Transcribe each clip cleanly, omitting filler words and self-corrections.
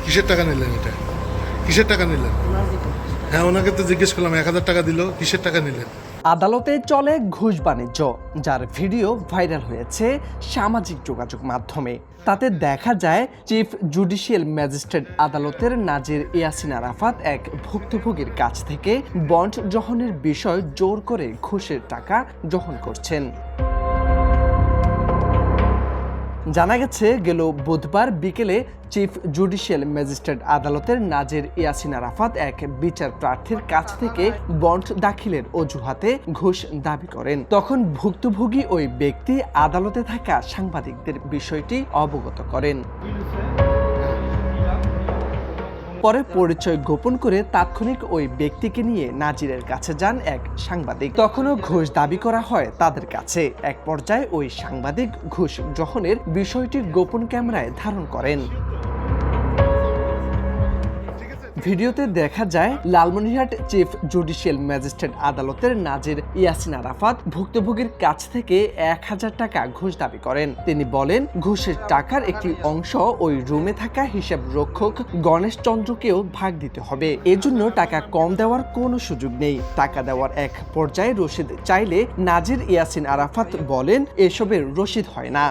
কিসের টাকা নিলেন এটা? কিসের টাকা নিলেন? হ্যাঁ, ওনাকে তো জিজ্ঞেস করলাম 1000 টাকা দিল, কিসের টাকা নিলেন? আদালতে চলে ঘুষ বাণিজ্য, যার ভিডিও ভাইরাল হয়েছে সামাজিক যোগাযোগ মাধ্যমে। তাতে দেখা যায় চিফ জুডিশিয়াল ম্যাজিস্ট্রেট আদালতের নাজির ইয়াসিন আরাফাত এক ভুক্তভোগীর কাছ থেকে বন্ড গ্রহণের বিষয় জোর করে ঘুষের টাকা গ্রহণ করছেন। জানা গেছে গেল বুধবার বিকেলে চিফ জুডিশিয়াল ম্যাজিস্ট্রেট আদালতের নাজির ইয়াসিন আরাফাত এক বিচার প্রার্থীর কাছ থেকে বন্ড দাখিলের অজুহাতে ঘুষ দাবি করেন। তখন ভুক্তভোগী ওই ব্যক্তি আদালতে থাকা সাংবাদিকদের বিষয়টি অবগত করেন। পরে পরিচয় গোপন করে তাৎক্ষণিক ওই ব্যক্তিকে নিয়ে নাজিরের কাছে যান এক সাংবাদিক। তখনও ঘুষ দাবি করা হয় তাদের কাছে। এক পর্যায়ে ওই সাংবাদিক ঘুষ গ্রহণের বিষয়টি গোপন ক্যামেরায় ধারণ করেন। ভিডিওতে দেখা যায় লালমনিরহাট চিফ জুডিশিয়াল ম্যাজিস্ট্রেট আদালতের নাজির ইয়াসিন আরাফাত ভুক্তভোগীর কাছ থেকে 1000 টাকা ঘুষ দাবি করেন। তিনি বলেন, ঘুষের টাকার একটি অংশ ওই রুমে থাকা হিসাব রক্ষক গণেশ চন্দ্রকেও ভাগ দিতে হবে। এজন্য টাকা কম দেওয়ার কোনো সুযোগ নেই। টাকা দেওয়ার এক পর্যায়ে রসিদ চাইলে নাজির ইয়াসিন আরাফাত বলেন, এসবের রসিদ হয় না।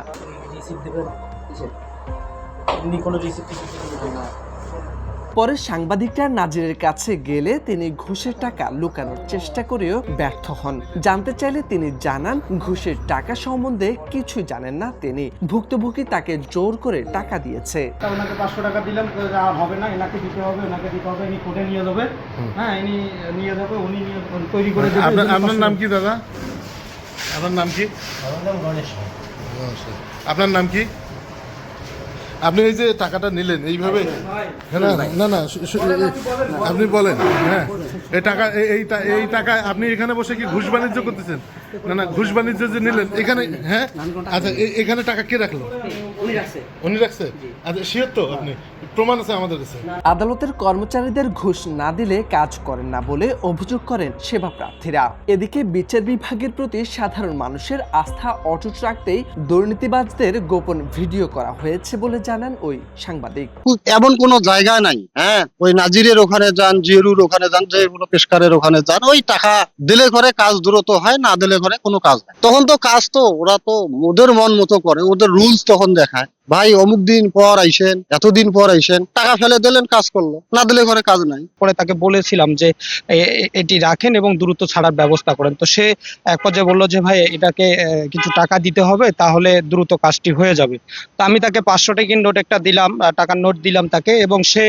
পরে সাংবাদিকরা নাজিরের কাছে গেলে তিনি ঘুষের টাকা লুকানোর চেষ্টা করেও ব্যর্থ হন। জানতে চাইলে তিনি জানান, ঘুষের টাকা সম্বন্ধে কিছুই জানেন না তিনি। ভুক্তভোগী তাকে জোর করে টাকা দিয়েছে। ওনাকে 500 টাকা দিলাম, আর হবে না, এনাকে দিতে হবে, ওনাকে দিতে হবে, ইনি কোর্টে নিয়ে যাবে। হ্যাঁ, ইনি নিয়ে যাবে, উনি তৈরি করে দেবে। আপনার নাম কি দাদা? আপনার নাম কি? আমার নাম গণেশ। আপনার নাম কি? আপনি এই যে টাকাটা নিলেন এইভাবে? না না না, আপনি বলেন। হ্যাঁ, এই টাকা আপনি এখানে বসে কি ঘুষ বাণিজ্য করতেছেন? না না, ঘুষ বাণিজ্য যে নিলেন এখানে। হ্যাঁ, আচ্ছা, এখানে টাকা কে রাখলো? উনি রাখছে। আচ্ছা, শিওর তো? আপনি প্রমাণ আছে আমাদের কাছে? আদালতের কর্মচারীদের ঘুষ না দিলে কাজ করেন না বলে অভিযোগ করেন সেবা প্রার্থীরা। এদিকে বিচার বিভাগের প্রতি সাধারণ মানুষের আস্থা অটুট রাখতেই দুর্নীতিবাজদের গোপন ভিডিও করা হয়েছে বলে জানান ওই সাংবাদিক। এমন কোনো জায়গা নাই। হ্যাঁ, ওই নাজিরের ওখানে যান, জিরুর ওখানে যান, যেগুলো পেশকারের ওখানে যান, ওই টাকা দিলে করে কাজ দ্রুত হয়, না দিলে করে কোনো কাজ নাই। তখন তো কাজ তো ওরা তো ওদের মন মতো করে, ওদের রুলস তখন দেখায়। ভাই অমুক দিন পর আইসেন, এতদিন পর আইসেন, টাকা ফেলে দিলেন, কাজ করলো, না দিলে করে কাজ নাই। পরে তাকে বলেছিলাম যে এটি রাখেন এবং দ্রুত ছাড়ার ব্যবস্থা করেন। তো সে এক পর্যায়ে বললো যে ভাই এটাকে কিছু টাকা দিতে হবে, তাহলে দ্রুত কাজটি হয়ে যাবে। তো আমি তাকে 500 টাকার নোট একটা দিলাম, টাকার নোট দিলাম তাকে, এবং সে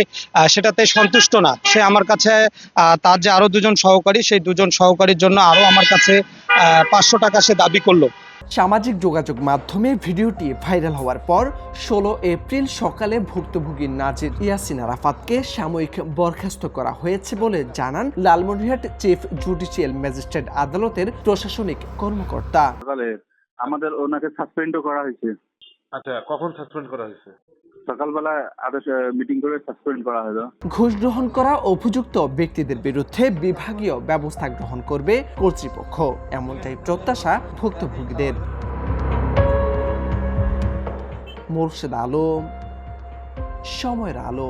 সেটাতে সন্তুষ্ট না। সে আমার কাছে তার যে আরো 2জন সহকারী, সেই 2জন সহকারীর জন্য আরো আমার কাছে 500 টাকা সে দাবি করলো। সামাজিক যোগাযোগ মাধ্যমে ভিডিওটি ভাইরাল হওয়ার পর 16 এপ্রিল সকালে ভুক্তভোগী নাজির ইয়াসিন আরাফাতকে সাময়িক বরখাস্ত করা হয়েছে বলে জানান লালমনিরহাট চিফ জুডিশিয়াল ম্যাজিস্ট্রেট আদালতের প্রশাসনিক কর্মকর্তা। সকালে আমাদের ওনাকে সাসপেন্ডও করা হয়েছে। আচ্ছা, কখন সাসপেন্ড করা হয়েছে? সকালবেলা আদেশ মিটিং করে সাসপেন্ড করা হলো। ঘুষ গ্রহণ করা অভিযুক্ত ব্যক্তিদের বিরুদ্ধে বিভাগীয় ব্যবস্থা গ্রহণ করবে কর্তৃপক্ষ, এমনটাই প্রত্যাশা ভুক্তভোগীদের। মোর্শেদ আলম, সময়ের আলো।